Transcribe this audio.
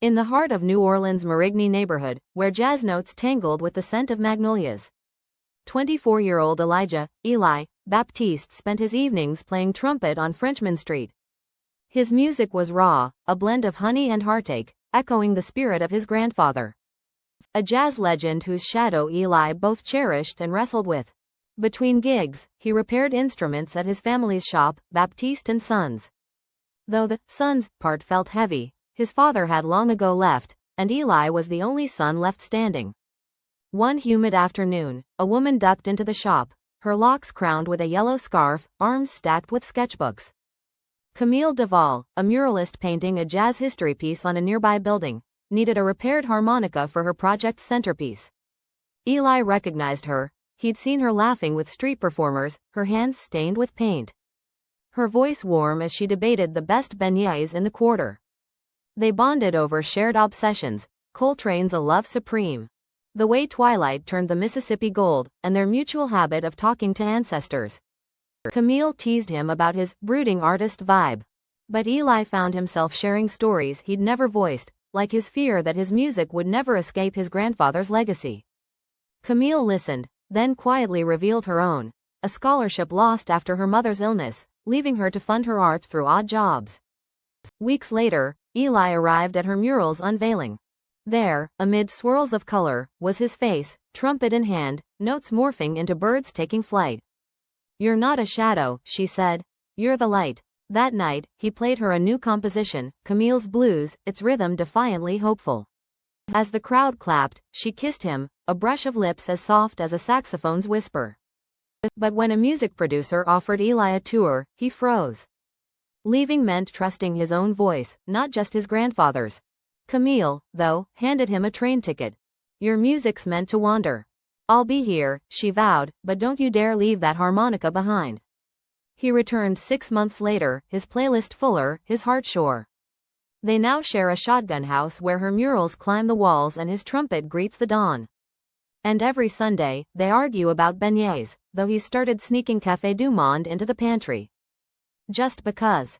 In the heart of New Orleans' Marigny neighborhood, where jazz notes tangled with the scent of magnolias, 24-year-old Eli Baptiste spent his evenings playing trumpet on Frenchman Street. His music was raw, a blend of honey and heartache, echoing the spirit of his grandfather, a jazz legend whose shadow Eli both cherished and wrestled with. Between gigs, he repaired instruments at his family's shop, Baptiste and Sons. Though the Sons part felt heavy, his father had long ago left, and Eli was the only son left standing. One humid afternoon, a woman ducked into the shop, her locks crowned with a yellow scarf, arms stacked with sketchbooks. Camille Duval, a muralist painting a jazz history piece on a nearby building, needed a repaired harmonica for her project's centerpiece. Eli recognized her. He'd seen her laughing with street performers, her hands stained with paint, her voice warm as she debated the best beignets in the quarter. They bonded over shared obsessions, Coltrane's A Love Supreme, the way twilight turned the Mississippi gold, and their mutual habit of talking to ancestors. Camille teased him about his brooding artist vibe, but Eli found himself sharing stories he'd never voiced, like his fear that his music would never escape his grandfather's legacy. Camille listened, then quietly revealed her own, a scholarship lost after her mother's illness, leaving her to fund her art through odd jobs. Weeks later, Eli arrived at her mural's unveiling. There, amid swirls of color, was his face, trumpet in hand, notes morphing into birds taking flight. "You're not a shadow," she said. "You're the light." That night, he played her a new composition, Camille's Blues, its rhythm defiantly hopeful. As the crowd clapped, she kissed him, a brush of lips as soft as a saxophone's whisper. But when a music producer offered Eli a tour, he froze. Leaving meant trusting his own voice, not just his grandfather's. Camille, though, handed him a train ticket. "Your music's meant to wander. I'll be here," she vowed, "but don't you dare leave that harmonica behind." He returned 6 months later, his playlist fuller, his heart sure. They now share a shotgun house where her murals climb the walls and his trumpet greets the dawn. And every Sunday, they argue about beignets, though he's started sneaking Café du Monde into the pantry. Just because.